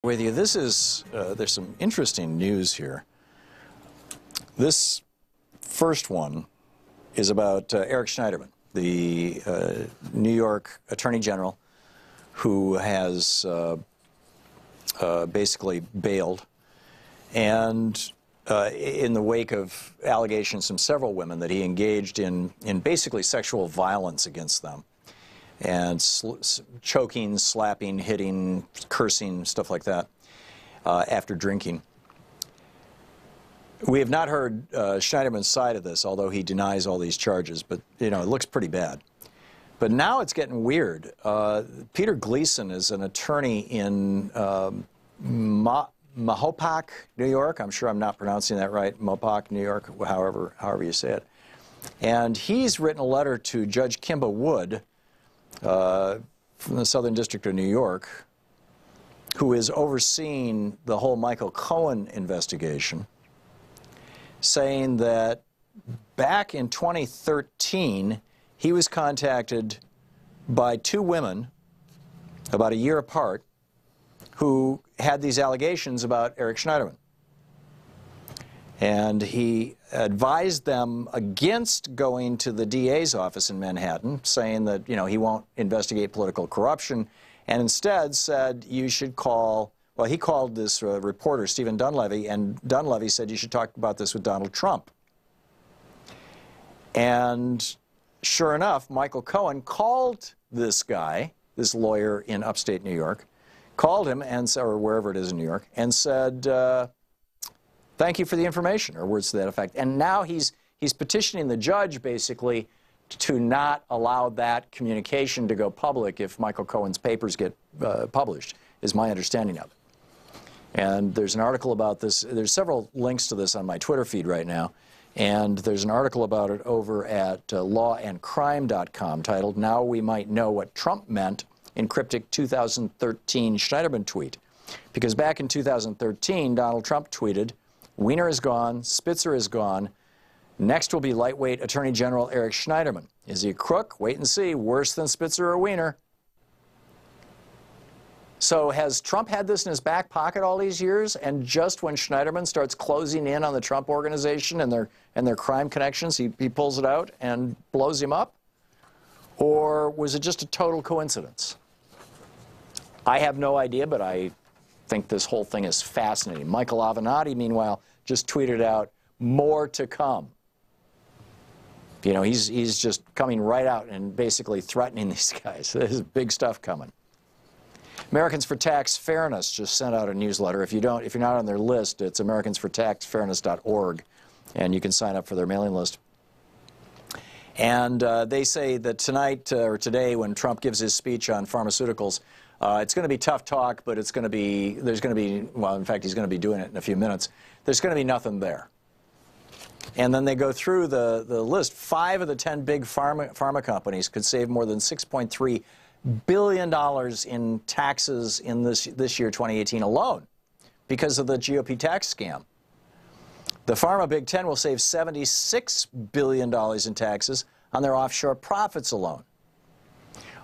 with you. This is, there's some interesting news here. This first one is about Eric Schneiderman, the New York Attorney General, who has basically bailed, and in the wake of allegations from several women that he engaged in basically sexual violence against them, and choking, slapping, hitting, cursing, stuff like that, after drinking. We have not heard Schneiderman's side of this, although he denies all these charges, but, you know, it looks pretty bad. But now it's getting weird. Peter Gleason is an attorney in Mahopac, New York. I'm sure I'm not pronouncing that right. Mahopac, New York, however you say it. And he's written a letter to Judge Kimba Wood from the Southern District of New York, who is overseeing the whole Michael Cohen investigation, saying that back in 2013, he was contacted by two women, about a year apart, who had these allegations about Eric Schneiderman. And he advised them against going to the DA's office in Manhattan, saying that, you know, he won't investigate political corruption, and instead said you should call, well, he called this reporter, Stephen Dunleavy, and Dunleavy said you should talk about this with Donald Trump. And sure enough, Michael Cohen called this guy, this lawyer in upstate New York, called him, and or wherever it is in New York, and said, thank you for the information, or words to that effect. And now he's petitioning the judge, basically, to not allow that communication to go public if Michael Cohen's papers get published, is my understanding of it. And there's an article about this. There's several links to this on my Twitter feed right now. And there's an article about it over at lawandcrime.com titled, "Now We Might Know What Trump Meant in Cryptic 2013 Schneiderman Tweet." Because back in 2013, Donald Trump tweeted, "Weiner is gone, Spitzer is gone. Next will be lightweight Attorney General Eric Schneiderman. Is he a crook? Wait and see. Worse than Spitzer or Weiner." So has Trump had this in his back pocket all these years, and just when Schneiderman starts closing in on the Trump organization and their crime connections, he pulls it out and blows him up? Or was it just a total coincidence? I have no idea, but I think this whole thing is fascinating. Michael Avenatti, meanwhile, just tweeted out, "More to come." You know, he's just coming right out and basically threatening these guys. There's big stuff coming. Americans for Tax Fairness just sent out a newsletter. If you're not on their list, it's americansfortaxfairness.org, and you can sign up for their mailing list. And they say that tonight or today, when Trump gives his speech on pharmaceuticals, it's going to be tough talk, but it's going to be, there's going to be, well, in fact, he's going to be doing it in a few minutes. There's going to be nothing there. And then they go through the list. 5 of the 10 big pharma companies could save more than $6.3 billion in taxes in this year, 2018 alone, because of the GOP tax scam. The Pharma Big Ten will save $76 billion in taxes on their offshore profits alone.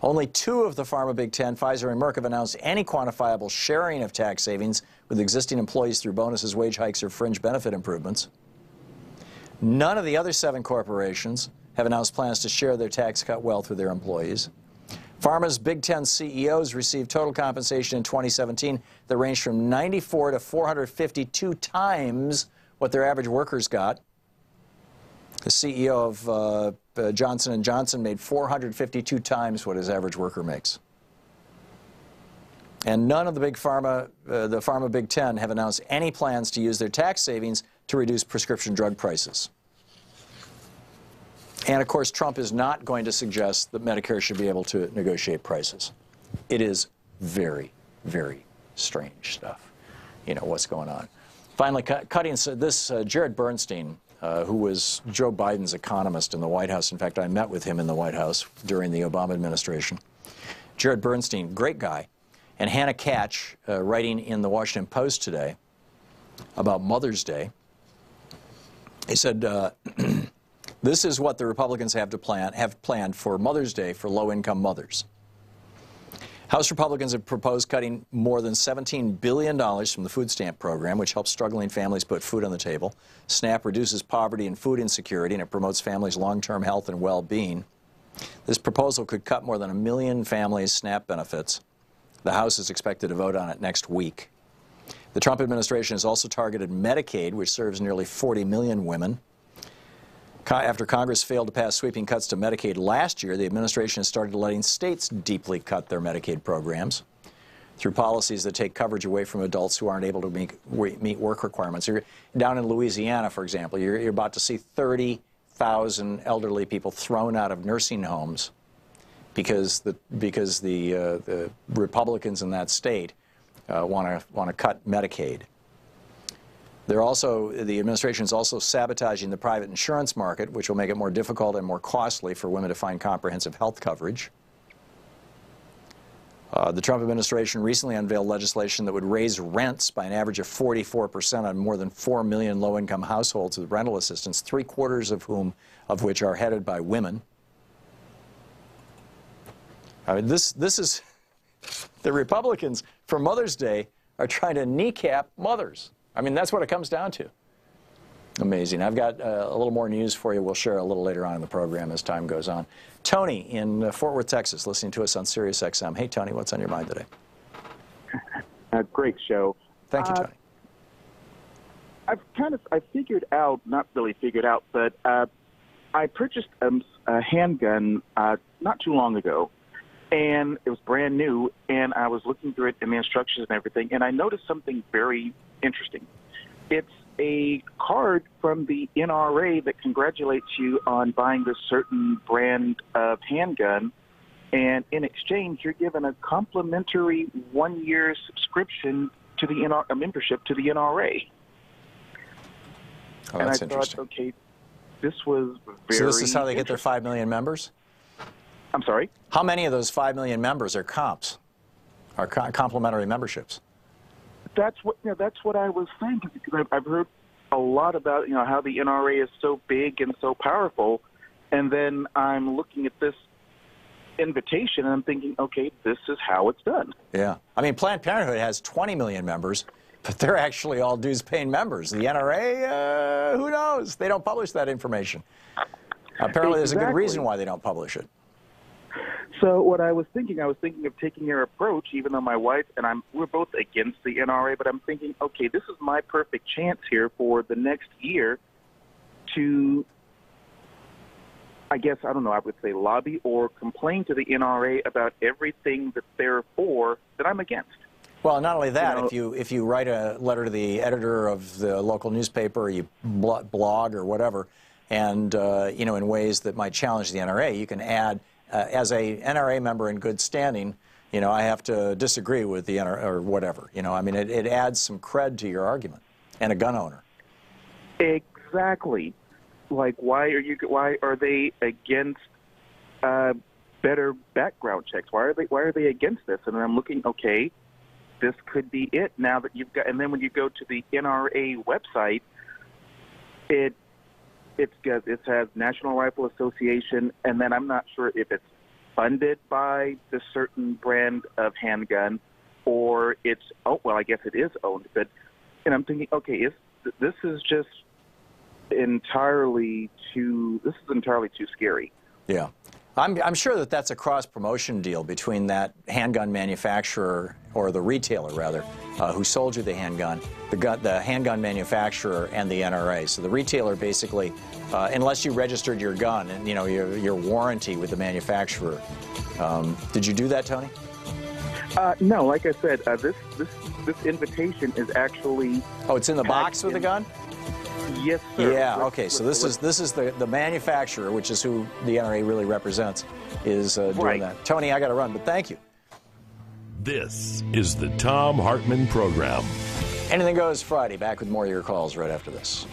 Only 2 of the Pharma Big Ten, Pfizer and Merck, have announced any quantifiable sharing of tax savings with existing employees through bonuses, wage hikes, or fringe benefit improvements. None of the other 7 corporations have announced plans to share their tax cut wealth with their employees. Pharma's Big Ten CEOs received total compensation in 2017 that ranged from 94 to 452 times what their average workers got. The CEO of Johnson & Johnson made 452 times what his average worker makes. And none of the big pharma, the Pharma Big Ten, have announced any plans to use their tax savings to reduce prescription drug prices. And, of course, Trump is not going to suggest that Medicare should be able to negotiate prices. It is very, very strange stuff, you know, what's going on. Finally, cutting this, Jared Bernstein, who was Joe Biden's economist in the White House. In fact, I met with him in the White House during the Obama administration. Jared Bernstein, great guy. And Hannah Catch, writing in the Washington Post today about Mother's Day, he said, this is what the Republicans have planned for Mother's Day for low-income mothers. House Republicans have proposed cutting more than $17 billion from the food stamp program, which helps struggling families put food on the table. SNAP reduces poverty and food insecurity, and it promotes families' long-term health and well-being. This proposal could cut more than 1 million families' SNAP benefits. The House is expected to vote on it next week. The Trump administration has also targeted Medicaid, which serves nearly 40 million women. After Congress failed to pass sweeping cuts to Medicaid last year, the administration has started letting states deeply cut their Medicaid programs through policies that take coverage away from adults who aren't able to meet work requirements. Down in Louisiana, for example, you're about to see 30,000 elderly people thrown out of nursing homes because the Republicans in that state want to cut Medicaid. The administration is also sabotaging the private insurance market, which will make it more difficult and more costly for women to find comprehensive health coverage. The Trump administration recently unveiled legislation that would raise rents by an average of 44% on more than 4 million low-income households with rental assistance, 3/4 of which are headed by women. I mean, this is the Republicans for Mother's Day are trying to kneecap mothers. I mean, that's what it comes down to. Amazing. I've got a little more news for you. We'll share a little later on in the program as time goes on. Tony in Fort Worth, Texas, listening to us on Sirius XM. Hey, Tony, what's on your mind today? Great show. Thank you, Tony. I figured out, not really figured out, but I purchased a handgun not too long ago, and it was brand new, and I was looking through it and the instructions and everything, and I noticed something very interesting. It's a card from the NRA that congratulates you on buying this certain brand of handgun, and in exchange, you're given a complimentary 1-year subscription to the membership to the NRA. Oh, that's and I interesting. thought, okay, this was very. So this is how they get their 5 million members? I'm sorry? How many of those 5 million members are comps, are complimentary memberships? That's what I was saying, because I've heard a lot about how the NRA is so big and so powerful, and then I'm looking at this invitation and I'm thinking, okay, this is how it's done. Yeah, I mean, Planned Parenthood has 20 million members, but they're actually all dues-paying members. The NRA, who knows? They don't publish that information. Apparently, there's a good reason why they don't publish it. So what I was thinking of taking your approach, even though my wife and we're both against the NRA, but I'm thinking, okay, this is my perfect chance here for the next year to, I guess, I don't know, I would say lobby or complain to the NRA about everything that they're for that I'm against. Well, not only that, if you write a letter to the editor of the local newspaper, or you blog or whatever, and in ways that might challenge the NRA, you can add, as a NRA member in good standing, I have to disagree with the NRA or whatever. I mean, it adds some cred to your argument, and a gun owner. Exactly. Like, why are they against better background checks? Why are they against this? And I'm looking, okay, this could be it now that you've got. And then when you go to the NRA website, it has National Rifle Association, and then I'm not sure if it's funded by the certain brand of handgun, or it's I guess it is owned. But I'm thinking, okay, this is just entirely too scary. Yeah. I'm sure that that's a cross-promotion deal between that handgun manufacturer, or the retailer rather, who sold you the handgun, the handgun manufacturer, and the NRA. So the retailer basically, unless you registered your gun and your warranty with the manufacturer. Did you do that, Tony? No, like I said, this invitation is actually. Oh, it's in the box with the gun? Yes, sir. Yeah, okay, so this is the manufacturer, which is who the NRA really represents, is doing that. Tony, I got to run, but thank you. This is the Thom Hartmann Program. Anything Goes Friday. Back with more of your calls right after this.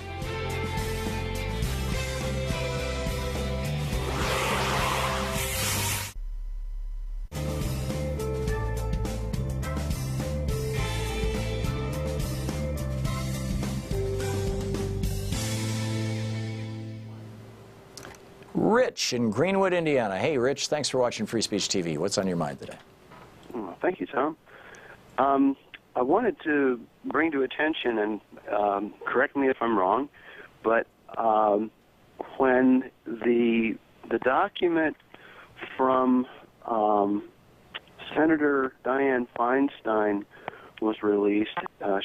Rich in Greenwood, Indiana. Hey, Rich, thanks for watching Free Speech TV. What's on your mind today? Thank you, Tom. I wanted to bring to attention, and correct me if I'm wrong, but when the document from Senator Dianne Feinstein was released,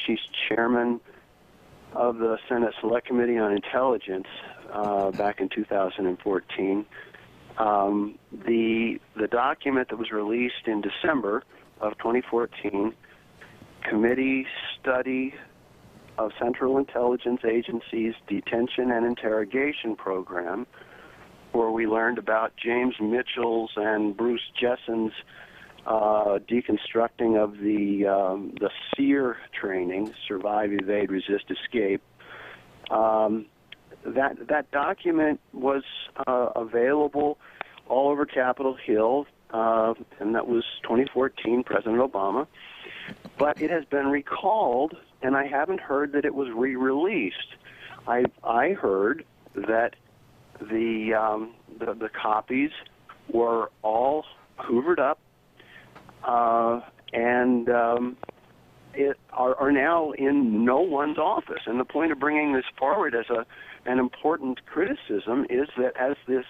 she's chairman of the Senate Select Committee on Intelligence back in 2014. The document that was released in December of 2014, Committee Study of Central Intelligence Agency's Detention and Interrogation Program, where we learned about James Mitchell's and Bruce Jesson's deconstructing of the SEER training, Survive, Evade, Resist, Escape. That document was available all over Capitol Hill, and that was 2014, President Obama. But it has been recalled, and I haven't heard that it was re-released. I heard that the copies were all hoovered up and are now in no one's office. And the point of bringing this forward as an important criticism is that as this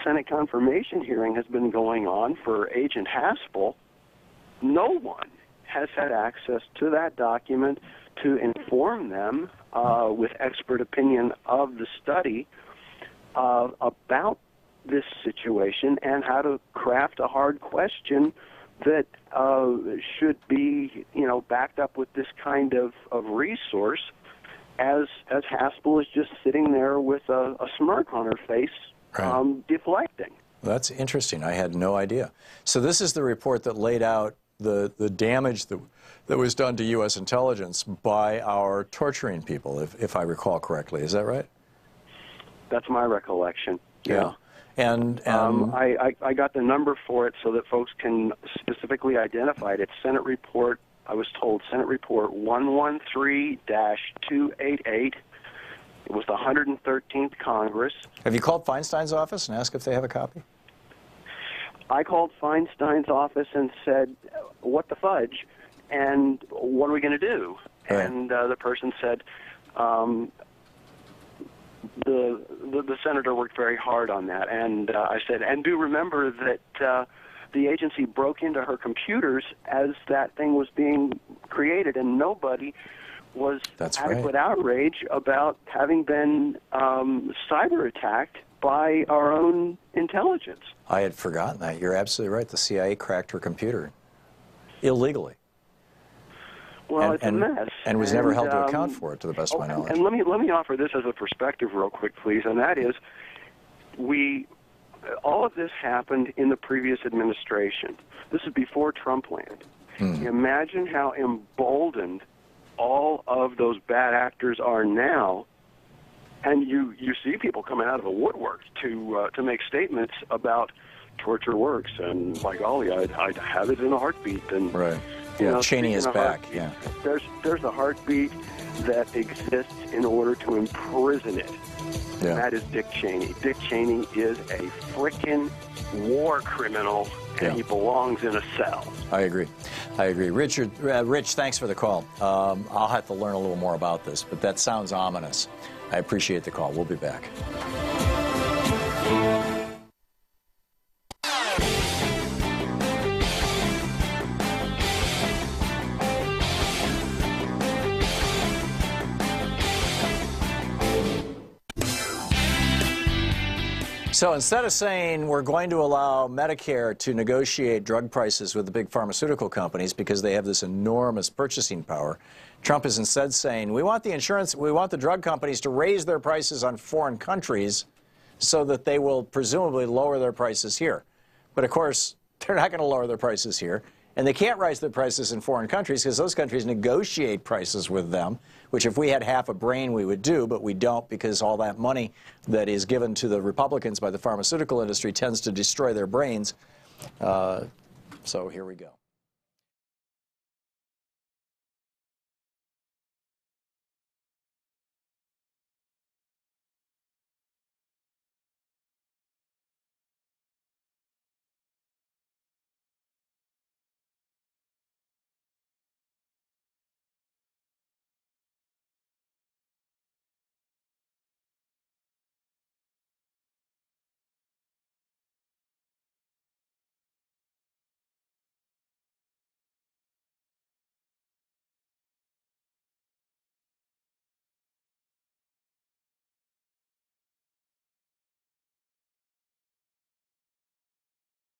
Senate confirmation hearing has been going on for Agent Haspel, no one has had access to that document to inform them with expert opinion of the study about this situation and how to craft a hard question that should be, backed up with this kind of resource, as Haspel is just sitting there with a smirk on her face, right, deflecting. That's interesting. I had no idea. So this is the report that laid out the damage that was done to U.S. intelligence by our torturing people, if I recall correctly. Is that right? That's my recollection. Yeah. And I got the number for it so that folks can specifically identify it. It's Senate Report, I was told, Senate Report 113-288. It was the 113th Congress. Have you called Feinstein's office and asked if they have a copy? I called Feinstein's office and said, what the fudge, and what are we going to do? Right. And the person said, the senator worked very hard on that, and I said, and do remember that the agency broke into her computers as that thing was being created, and nobody was adequate outrage about having been cyber attacked by our own intelligence. I had forgotten that. You're absolutely right. The CIA cracked her computer illegally. Well, it's a mess. And was never held to account for it, to the best of my knowledge. And let me offer this as a perspective real quick, please, and that is all of this happened in the previous administration. This is before Trump landed. Imagine how emboldened all of those bad actors are now, and you see people coming out of the woodwork to make statements about torture works, and by golly, I'd have it in a heartbeat. And right. Yeah, Cheney is back. Yeah. There's a heartbeat that exists in order to imprison it. Yeah. And that is Dick Cheney. Dick Cheney is a frickin' war criminal, and he belongs in a cell. I agree. Rich, thanks for the call. I'll have to learn a little more about this, but that sounds ominous. I appreciate the call. We'll be back. So instead of saying we're going to allow Medicare to negotiate drug prices with the big pharmaceutical companies because they have this enormous purchasing power, Trump is instead saying we want the drug companies to raise their prices on foreign countries so that they will presumably lower their prices here. But of course, they're not going to lower their prices here. And they can't raise their prices in foreign countries because those countries negotiate prices with them, which if we had half a brain we would do, but we don't because all that money that is given to the Republicans by the pharmaceutical industry tends to destroy their brains. So here we go.